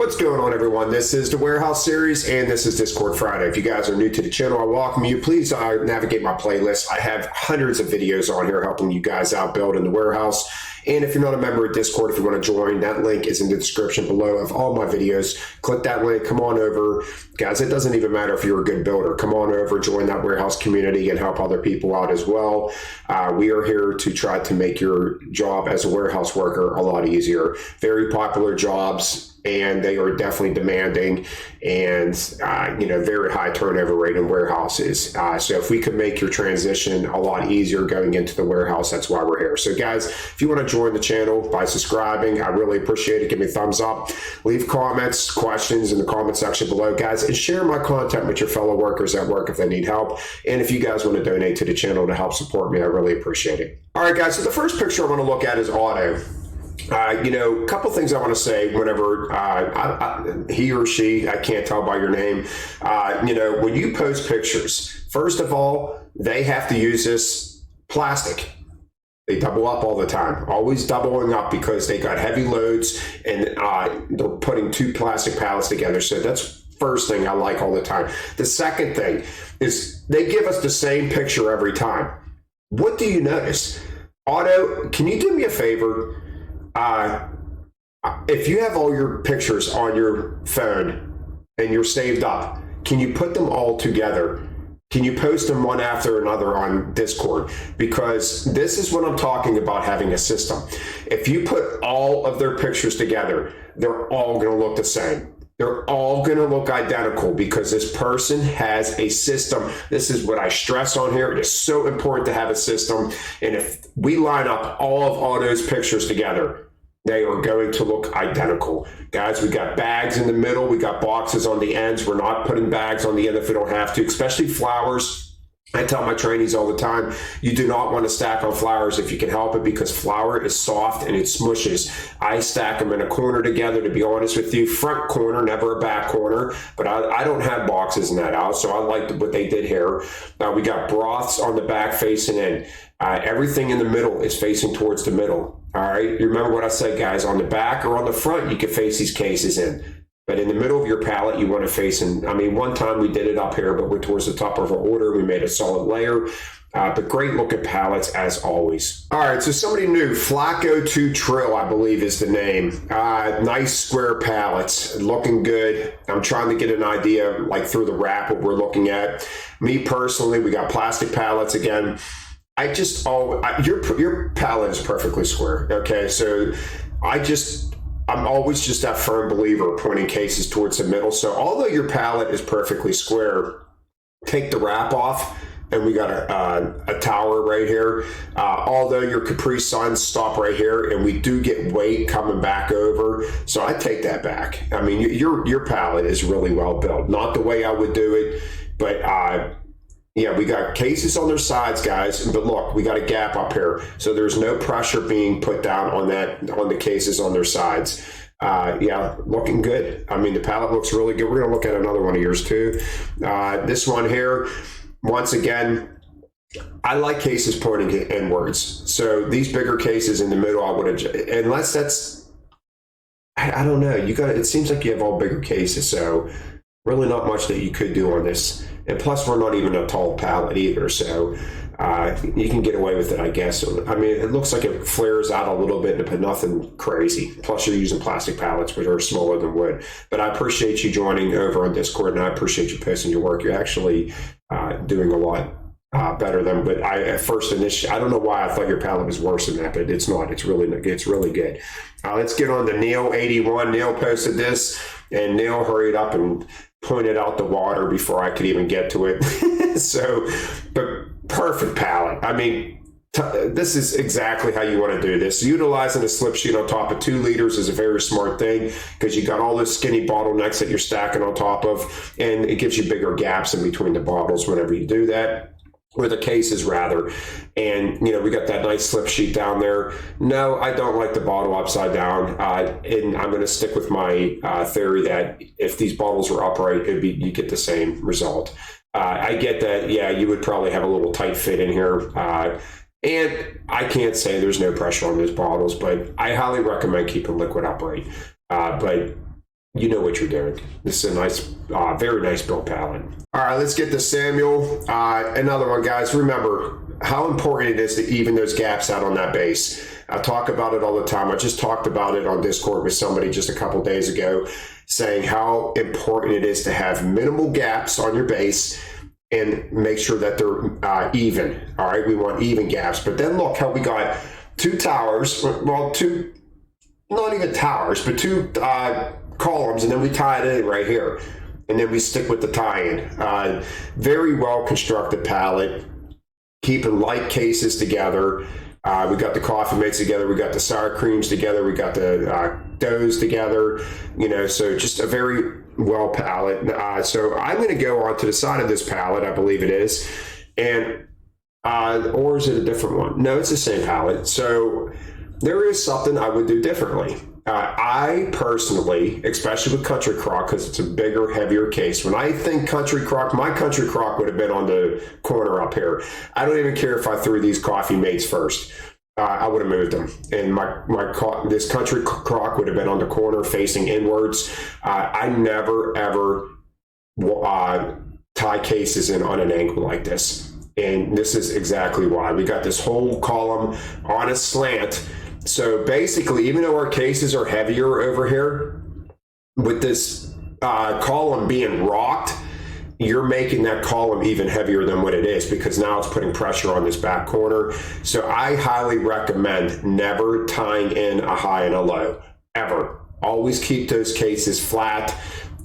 What's going on, everyone? This is the Warehouse Series, and this is Discord Friday. If you guys are new to the channel, I welcome you. Please navigate my playlist. I have hundreds of videos on here helping you guys out build in the warehouse. And if you're not a member of Discord, if you want to join, that link is in the description below of all my videos. Click that link, come on over. Guys, it doesn't even matter if you're a good builder. Come on over, join that warehouse community and help other people out as well. We are here to try to make your job as a warehouse worker a lot easier. Very popular jobs, and they are definitely demanding and very high turnover rate in warehouses. So if we could make your transition a lot easier going into the warehouse, that's why we're here. So guys, if you want to join the channel by subscribing, I really appreciate it. Give me a thumbs up, leave comments, questions in the comment section below, guys, and share my content with your fellow workers at work if they need help. And if you guys want to donate to the channel to help support me, I really appreciate it. All right, guys, so the first picture I want to look at is Otto. A couple things I want to say whenever he or she, I can't tell by your name, when you post pictures, first of all, they have to use this plastic. They double up all the time, always doubling up because they got heavy loads and they're putting two plastic pallets together. So that's first thing I like all the time. The second thing is they give us the same picture every time. What do you notice? Otto, can you do me a favor? If you have all your pictures on your phone and you're saved up, can you put them all together? Can you post them one after another on Discord? Because this is what I'm talking about, having a system. If you put all of their pictures together, they're all going to look the same. They're all going to look identical because this person has a system. This is what I stress on here. It is so important to have a system. And if we line up all of Otto's pictures together, they are going to look identical. Guys, we got bags in the middle. We got boxes on the ends. We're not putting bags on the end if we don't have to, especially flowers. I tell my trainees all the time, you do not want to stack on flowers if you can help it because flour is soft and it smushes. I stack them in a corner together, to be honest with you. Front corner, never a back corner, but I don't have boxes in that house, so I liked what they did here. We got broths on the back facing in. Everything in the middle is facing towards the middle. All right, you remember what I said, guys. On the back or on the front, you can face these cases in. But in the middle of your pallet, you want to face in. I mean, one time we did it up here, but we're towards the top of our order. We made a solid layer, but great looking pallets as always. All right, so somebody new, Flacco 2 Trill, I believe is the name. Nice square pallets, looking good. I'm trying to get an idea, like through the wrap, what we're looking at. Me personally, we got plastic pallets again. Your pallet is perfectly square. Okay, so I'm always just that firm believer pointing cases towards the middle. So although your pallet is perfectly square, take the wrap off and we got a tower right here. Although your Capri Suns stop right here and we do get weight coming back over. So I take that back. I mean, your pallet is really well built. Not the way I would do it, but yeah, we got cases on their sides, guys, but look, we got a gap up here. So there's no pressure being put down on the cases on their sides. Yeah, looking good. I mean, the pallet looks really good. We're going to look at another one of yours too. This one here, once again, I like cases pointing inwards. So these bigger cases in the middle, I would have, unless that's, I don't know. It seems like you have all bigger cases. So really not much that you could do on this. And plus, we're not even a tall pallet either, so you can get away with it, I guess. I mean, it looks like it flares out a little bit, but nothing crazy. Plus, you're using plastic pallets, which are smaller than wood. But I appreciate you joining over on Discord, and I appreciate you posting your work. You're actually doing a lot better than. But at first initially, I don't know why I thought your pallet was worse than that, but it's not. It's really good. Let's get on to Neil 81. Neil posted this, and Neil hurried up and pointed out the water before I could even get to it. So, but perfect pallet. I mean, this is exactly how you want to do this. Utilizing a slip sheet on top of 2 liters is a very smart thing because you got all those skinny bottlenecks that you're stacking on top of, and it gives you bigger gaps in between the bottles whenever you do that. Or the cases rather. And we got that nice slip sheet down there. No, I don't like the bottle upside down, and I'm going to stick with my theory that if these bottles were upright, you get the same result. I get that. Yeah, you would probably have a little tight fit in here, and I can't say there's no pressure on those bottles, but I highly recommend keeping liquid upright. But you know what you're doing. This is a nice, very nice built pallet. All right, let's get to Samuel. Another one, guys. Remember how important it is to even those gaps out on that base. I talk about it all the time. I just talked about it on Discord with somebody just a couple days ago, saying how important it is to have minimal gaps on your base and make sure that they're even. All right, we want even gaps. But then look how we got two towers, well, two, not even towers, but two columns, and then we tie it in right here. And then we stick with the tie-in. Very well constructed pallet, keeping light cases together. We got the coffee mates together. We got the sour creams together. We got the doughs together. You know, so just a very well pallet. So I'm going to go on to the side of this pallet, I believe it is, and or is it a different one? No, it's the same pallet. So there is something I would do differently. I personally, especially with Country Crock, because it's a bigger, heavier case, when I think Country Crock, my Country Crock would have been on the corner up here. I don't even care if I threw these coffee mates first. I would have moved them. And this Country Crock would have been on the corner facing inwards. I never, ever tie cases in on an angle like this. And this is exactly why. We got this whole column on a slant. So basically, even though our cases are heavier over here, with this column being rocked, you're making that column even heavier than what it is, because now it's putting pressure on this back corner. So I highly recommend never tying in a high and a low, ever. Always keep those cases flat,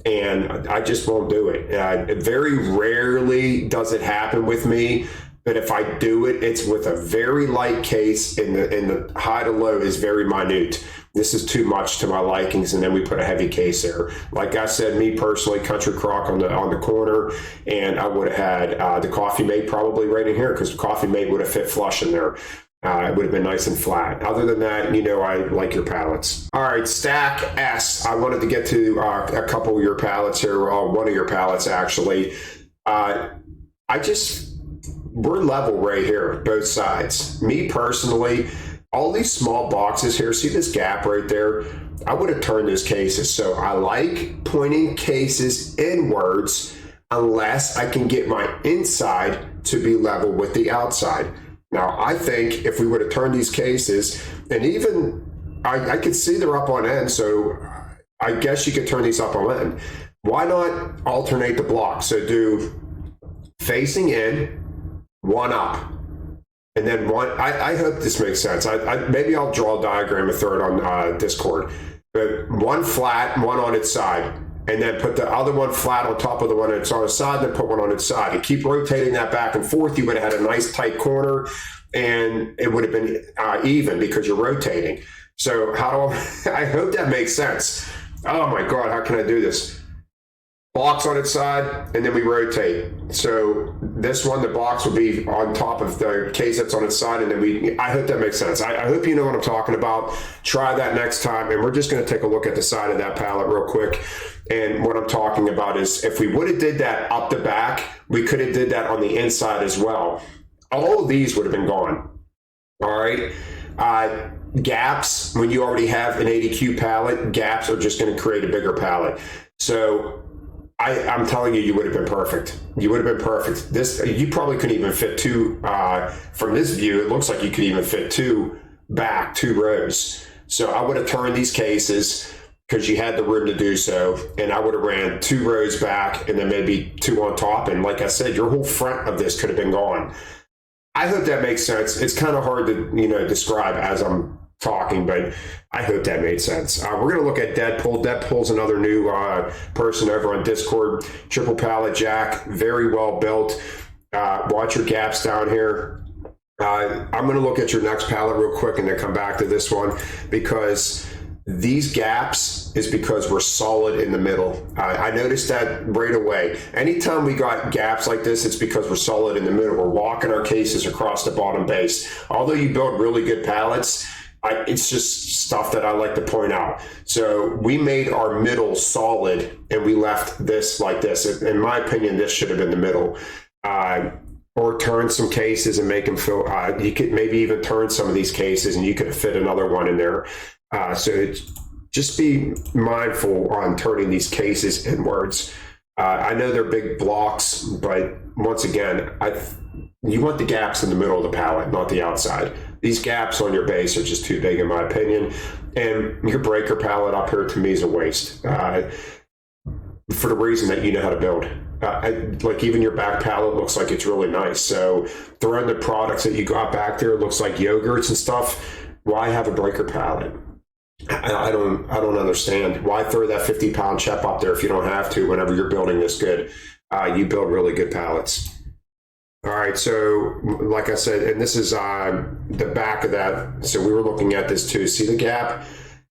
and I just won't do it. Very rarely does it happen with me. But if I do it, it's with a very light case, and the high to low is very minute. This is too much to my likings, and then we put a heavy case there. Like I said, me personally, Country Crock on the corner, and I would have had the coffee mate probably right in here, because the coffee mate would have fit flush in there. It would have been nice and flat. Other than that, you know, I like your pallets. All right, Stack S. I wanted to get to a couple of your pallets here, one of your pallets actually. We're level right here, both sides. Me personally, all these small boxes here, see this gap right there? I would have turned those cases. So I like pointing cases inwards unless I can get my inside to be level with the outside. Now, I think if we would have turned these cases, and even I could see they're up on end, so I guess you could turn these up on end. Why not alternate the blocks? So do facing in, one up, and then one. I hope this makes sense. Maybe I'll draw a diagram and throw it on Discord. But one flat, one on its side, and then put the other one flat on top of the one that's on its side, then put one on its side. And keep rotating that back and forth. You would have had a nice tight corner, and it would have been even because you're rotating. So I hope that makes sense. Oh my God, how can I do this? Box on its side, and then we rotate. So this one, the box will be on top of the case that's on its side, and then I hope that makes sense. I hope you know what I'm talking about. Try that next time, and we're just going to take a look at the side of that pallet real quick. And what I'm talking about is, if we would have did that up the back, we could have did that on the inside as well. All of these would have been gone. All right. Gaps, when you already have an 80Q pallet, gaps are just going to create a bigger pallet. So I'm telling you, you would have been perfect. You would have been perfect. You probably couldn't even fit two, from this view, it looks like you could even fit two rows. So I would have turned these cases because you had the room to do so, and I would have ran 2 rows back and then maybe 2 on top. And like I said, your whole front of this could have been gone. I hope that makes sense. It's kind of hard to, describe as I'm talking, but I hope that made sense. We're going to look at Deadpool. Deadpool's another new person over on Discord. Triple pallet jack, very well built. Watch your gaps down here. I'm going to look at your next pallet real quick and then come back to this one, because these gaps is because we're solid in the middle. I noticed that right away. Anytime we got gaps like this, it's because we're solid in the middle. We're walking our cases across the bottom base. Although you build really good pallets, it's just stuff that I like to point out. So we made our middle solid, and we left this like this. In my opinion, this should have been the middle. Or turn some cases and make them feel, you could maybe even turn some of these cases and you could fit another one in there. So it's just be mindful on turning these cases inwards. I know they're big blocks, but once again, you want the gaps in the middle of the pallet, not the outside. These gaps on your base are just too big, in my opinion. And your breaker pallet up here, to me, is a waste. For the reason that you know how to build. Like even your back pallet looks like it's really nice. So throwing the products that you got back there, looks like yogurts and stuff. Why have a breaker pallet? I don't understand. Why throw that 50-pound chip up there if you don't have to? Whenever you're building this good, you build really good pallets. All right, so like I said, and this is the back of that. So we were looking at this too. See the gap?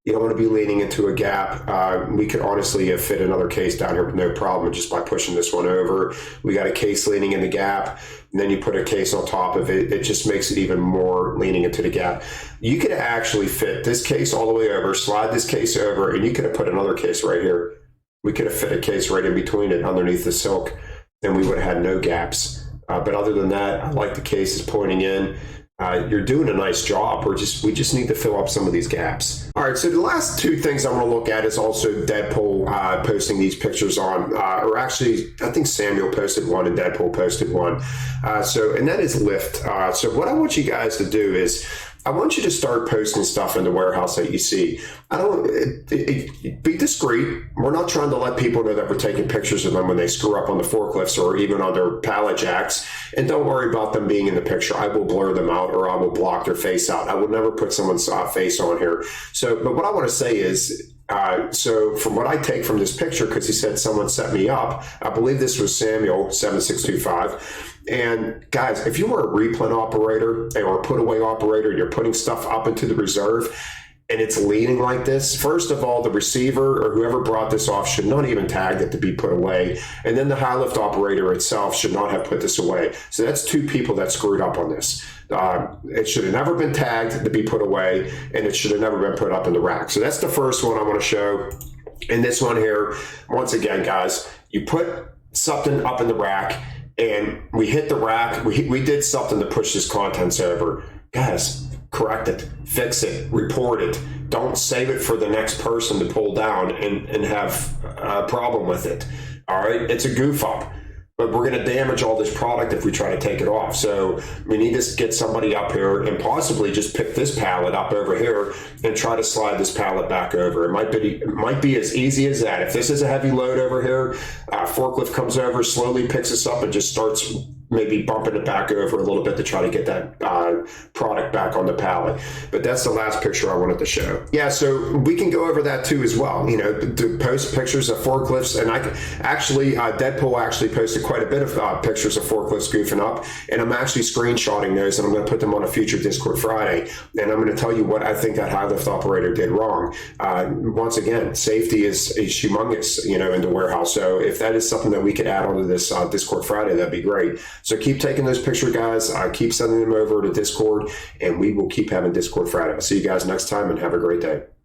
You don't want to be leaning into a gap. We could honestly have fit another case down here with no problem just by pushing this one over. We got a case leaning in the gap, and then you put a case on top of it. It just makes it even more leaning into the gap. You could actually fit this case all the way over, slide this case over, and you could have put another case right here. We could have fit a case right in between it underneath the silk, and we would have had no gaps. But other than that, I like the cases pointing in. You're doing a nice job. We just need to fill up some of these gaps. All right, so the last two things I want to look at is also Deadpool posting these pictures on, or actually, I think Samuel posted one and Deadpool posted one. And that is lift. So what I want you guys to do is, I want you to start posting stuff in the warehouse that you see. Be discreet. We're not trying to let people know that we're taking pictures of them when they screw up on the forklifts or even on their pallet jacks. And don't worry about them being in the picture. I will blur them out or I will block their face out. I would never put someone's face on here. But what I want to say is, so from what I take from this picture, because he said someone set me up, I believe this was Samuel 7625. And guys, if you were a replen operator or a put away operator and you're putting stuff up into the reserve and it's leaning like this, first of all, the receiver or whoever brought this off should not even tag it to be put away. And then the high lift operator itself should not have put this away. So that's two people that screwed up on this. It should have never been tagged to be put away, and it should have never been put up in the rack. So that's the first one I want to show. And this one here, once again, guys, you put something up in the rack, and we hit the rack. We did something to push this contents over. Guys, correct it, fix it, report it. Don't save it for the next person to pull down and have a problem with it. All right, it's a goof up. But we're going to damage all this product if we try to take it off. So we need to get somebody up here and possibly just pick this pallet up over here and try to slide this pallet back over. It might be as easy as that. If this is a heavy load over here, forklift comes over, slowly picks us up and just starts maybe bumping it back over a little bit to try to get that product back on the pallet. But that's the last picture I wanted to show. Yeah, so we can go over that too as well. You know, to post pictures of forklifts, and I can actually, Deadpool actually posted quite a bit of pictures of forklifts goofing up, and I'm actually screenshotting those, and I'm going to put them on a future Discord Friday, and I'm going to tell you what I think that high lift operator did wrong. Once again, safety is humongous, you know, in the warehouse. So if that is something that we could add onto this Discord Friday, that'd be great. So keep taking those pictures, guys. Keep sending them over to Discord, and we will keep having Discord Friday. I'll see you guys next time, and have a great day.